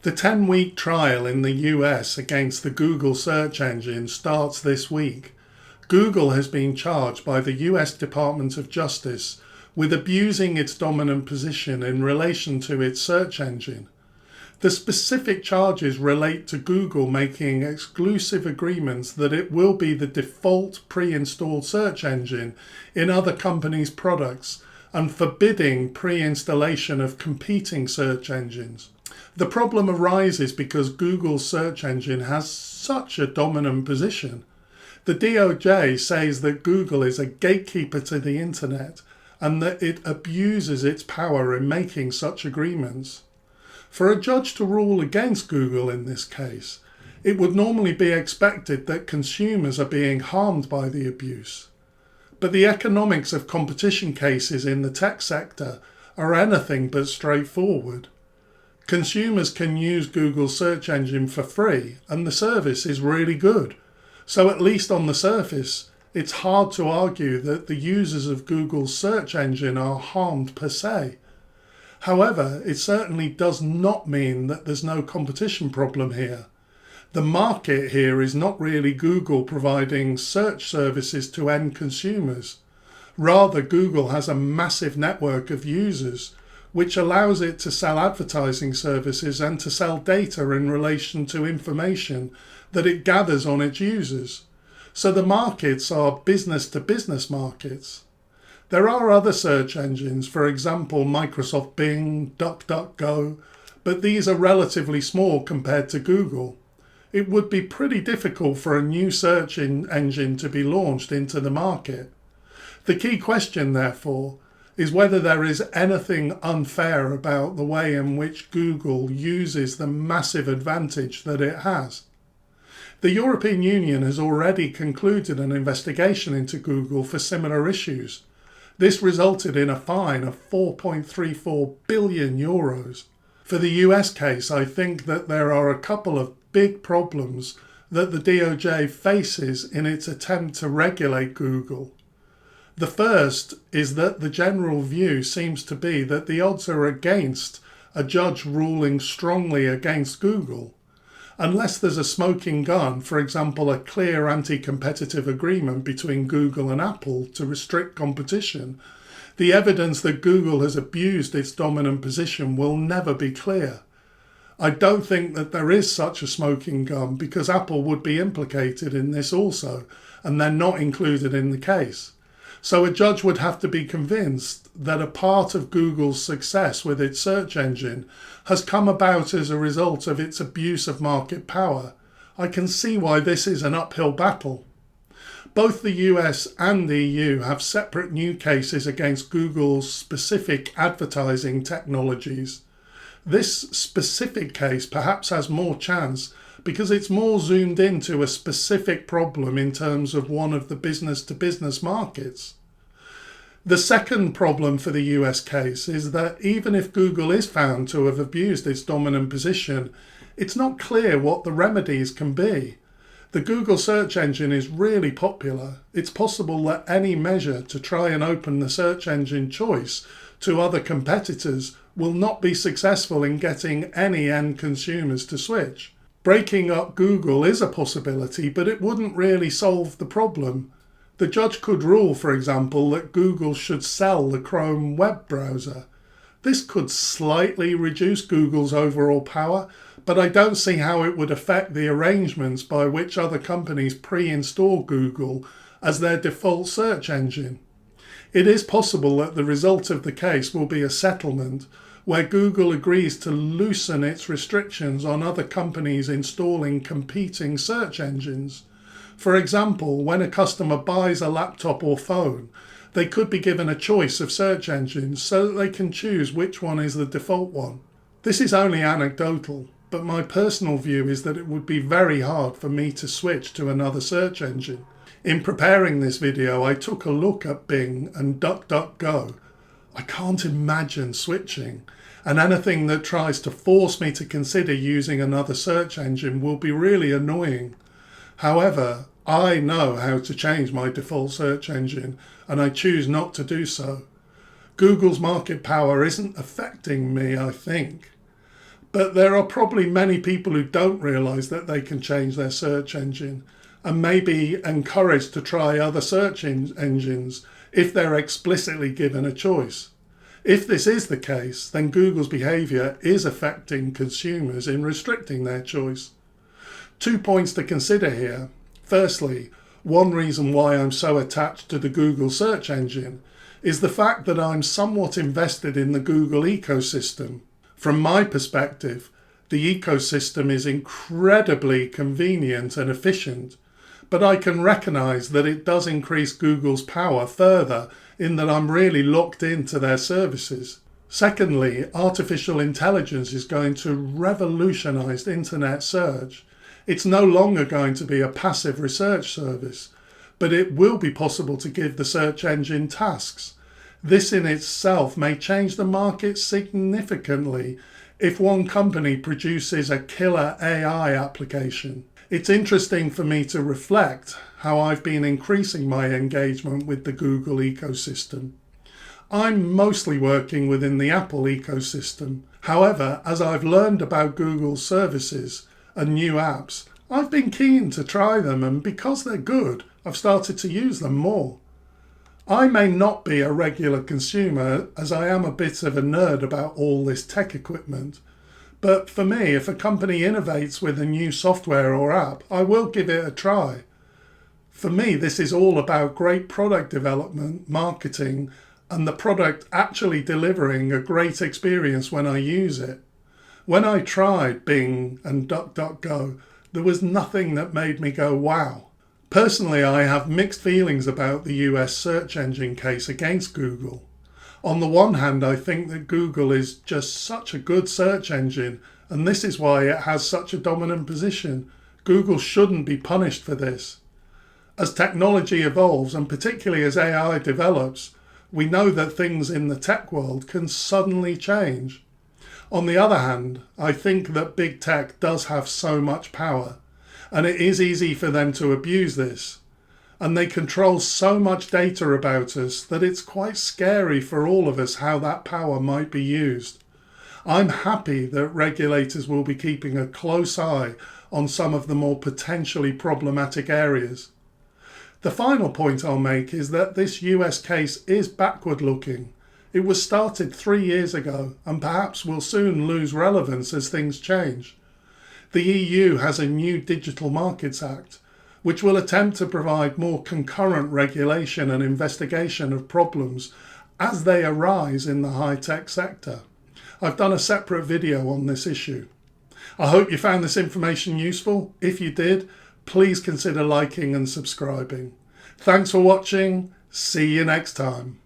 The 10-week trial in the US against the Google search engine starts this week. Google has been charged by the US Department of Justice with abusing its dominant position in relation to its search engine. The specific charges relate to Google making exclusive agreements that it will be the default pre-installed search engine in other companies' products and forbidding pre-installation of competing search engines. The problem arises because Google's search engine has such a dominant position. The DOJ says that Google is a gatekeeper to the internet and that it abuses its power in making such agreements. For a judge to rule against Google in this case, it would normally be expected that consumers are being harmed by the abuse. But the economics of competition cases in the tech sector are anything but straightforward. Consumers can use Google's search engine for free, and the service is really good. So at least on the surface, it's hard to argue that the users of Google's search engine are harmed per se. However, it certainly does not mean that there's no competition problem here. The market here is not really Google providing search services to end consumers. Rather, Google has a massive network of users, which allows it to sell advertising services and to sell data in relation to information that it gathers on its users. So the markets are business-to-business markets. There are other search engines, for example Microsoft Bing, DuckDuckGo, but these are relatively small compared to Google. It would be pretty difficult for a new search engine to be launched into the market. The key question, therefore, is whether there is anything unfair about the way in which Google uses the massive advantage that it has. The European Union has already concluded an investigation into Google for similar issues. This resulted in a fine of €4.34 billion. For the US case, I think that there are a couple of big problems that the DOJ faces in its attempt to regulate Google. The first is that the general view seems to be that the odds are against a judge ruling strongly against Google. Unless there's a smoking gun, for example, a clear anti-competitive agreement between Google and Apple to restrict competition, the evidence that Google has abused its dominant position will never be clear. I don't think that there is such a smoking gun because Apple would be implicated in this also, and they're not included in the case. So a judge would have to be convinced that a part of Google's success with its search engine has come about as a result of its abuse of market power. I can see why this is an uphill battle. Both the US and the EU have separate new cases against Google's specific advertising technologies. This specific case perhaps has more chance because it's more zoomed into a specific problem in terms of one of the business-to-business markets. The second problem for the US case is that even if Google is found to have abused its dominant position, it's not clear what the remedies can be. The Google search engine is really popular. It's possible that any measure to try and open the search engine choice to other competitors will not be successful in getting any end consumers to switch. Breaking up Google is a possibility, but it wouldn't really solve the problem. The judge could rule, for example, that Google should sell the Chrome web browser. This could slightly reduce Google's overall power, but I don't see how it would affect the arrangements by which other companies pre-install Google as their default search engine. It is possible that the result of the case will be a settlement where Google agrees to loosen its restrictions on other companies installing competing search engines. For example, when a customer buys a laptop or phone, they could be given a choice of search engines so that they can choose which one is the default one. This is only anecdotal, but my personal view is that it would be very hard for me to switch to another search engine. In preparing this video, I took a look at Bing and DuckDuckGo. I can't imagine switching, and anything that tries to force me to consider using another search engine will be really annoying. However, I know how to change my default search engine, and I choose not to do so. Google's market power isn't affecting me, I think. But there are probably many people who don't realise that they can change their search engine and may be encouraged to try other search engines if they're explicitly given a choice. If this is the case, then Google's behaviour is affecting consumers in restricting their choice. 2 points to consider here. Firstly, one reason why I'm so attached to the Google search engine is the fact that I'm somewhat invested in the Google ecosystem. From my perspective, the ecosystem is incredibly convenient and efficient, but I can recognise that it does increase Google's power further in that I'm really locked into their services. Secondly, artificial intelligence is going to revolutionise internet search. It's no longer going to be a passive research service, but it will be possible to give the search engine tasks. This in itself may change the market significantly if one company produces a killer AI application. It's interesting for me to reflect how I've been increasing my engagement with the Google ecosystem. I'm mostly working within the Apple ecosystem. However, as I've learned about Google's services and new apps, I've been keen to try them, and because they're good, I've started to use them more. I may not be a regular consumer, as I am a bit of a nerd about all this tech equipment, but for me, if a company innovates with a new software or app, I will give it a try. For me, this is all about great product development, marketing, and the product actually delivering a great experience when I use it. When I tried Bing and DuckDuckGo, there was nothing that made me go, wow. Personally, I have mixed feelings about the US search engine case against Google. On the one hand, I think that Google is just such a good search engine, and this is why it has such a dominant position. Google shouldn't be punished for this. As technology evolves, and particularly as AI develops, we know that things in the tech world can suddenly change. On the other hand, I think that big tech does have so much power, and it is easy for them to abuse this. And they control so much data about us that it's quite scary for all of us how that power might be used. I'm happy that regulators will be keeping a close eye on some of the more potentially problematic areas. The final point I'll make is that this US case is backward-looking. It was started 3 years ago and perhaps will soon lose relevance as things change. The EU has a new Digital Markets Act, which will attempt to provide more concurrent regulation and investigation of problems as they arise in the high-tech sector. I've done a separate video on this issue. I hope you found this information useful. If you did, please consider liking and subscribing. Thanks for watching. See you next time.